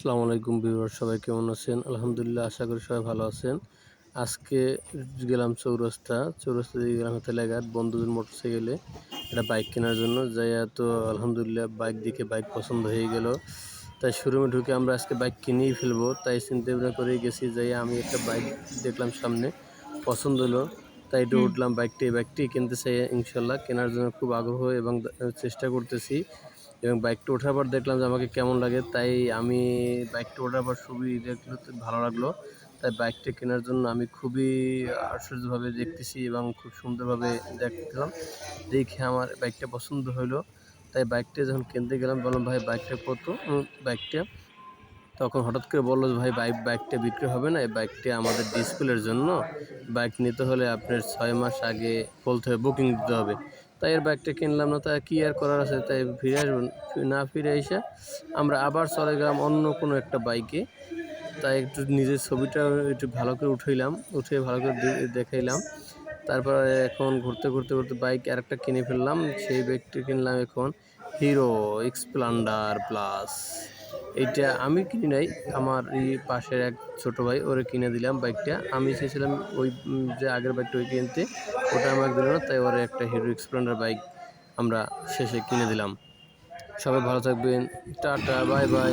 আসসালামু আলাইকুম ভিউয়ার, সবাই কেমন আছেন? আলহামদুলিল্লাহ, আশা করি সবাই ভালো আছেন। আজকে গেলাম চৌরাস্তা দিয়ে গেলাম হাতেলাঘাট বন্ধুদের মোটরসাইকেলে একটা বাইক কেনার জন্য। যাইয়া তো আলহামদুলিল্লাহ বাইক দেখে বাইক পছন্দ হয়ে গেল। তাই শোরুমে ঢুকে আমরা আজকে বাইক কিনেই ফেলবো, তাই চিন্তা ভাবনা করেই গেছি। যাইয়া আমি একটা বাইক দেখলাম সামনে, পছন্দ হলো, তাই একটু হুম, উঠলাম বাইকটি। এই বাইকটি কিনতে চাই ইনশাল্লাহ, কেনার জন্য খুব আগ্রহ এবং চেষ্টা করতেছি। এবং বাইকটা ওঠার পর দেখলাম যে আমাকে কেমন লাগে, তাই আমি বাইকটা ওঠার পর খুবই দেখলো তো ভালো লাগলো। তাই বাইকটা কেনার জন্য আমি খুবই আশ্চর্যভাবে দেখতেছি এবং খুব সুন্দরভাবে দেখলাম। দেখে আমার বাইকটা পছন্দ হইলো। তাই বাইকটা যখন কিনতে গেলাম বললাম, "ভাই বাইকটা কত?" বাইকটা তখন হঠাৎ করে বলল যে, "ভাই বাইকটা বিক্রি হবে না। এই বাইকটা আমাদের ডিসপ্লের জন্য। বাইক নিতে হলে আপনার ৬ মাস আগে বলতে হবে, বুকিং দিতে হবে।" তাই এর বাইকটা কিনলাম না। তাই কি আর করার আছে? তাই ফিরে আসবো না ফিরে আইসা আমরা আবার চলে গেলাম অন্য কোনো একটা বাইকে। তাই একটু নিজের ছবিটা একটু ভালো করে উঠাইলাম। উঠিয়ে ভালো করে দেখাইলাম। তারপরে এখন ঘুরতে বাইক আরেকটা কিনে ফেললাম। সেই বাইকটা কিনলাম এখন হিরো এক্সপ্লেন্ডার প্লাস। এইটা আমি কিনি নাই, আমার এই পাশের এক ছোট ভাই ওরে কিনে দিলাম বাইকটা। আমি চেয়েছিলাম ওই যে আগের বাইকটা ওই কিনতে, ওটা আমাকে দিল না, তাই ওরে একটা হিরো এক্সপ্লেন্ডার বাইক আমরা শেষে কিনে দিলাম। সবাই ভালো থাকবেন। Tata, bye bye.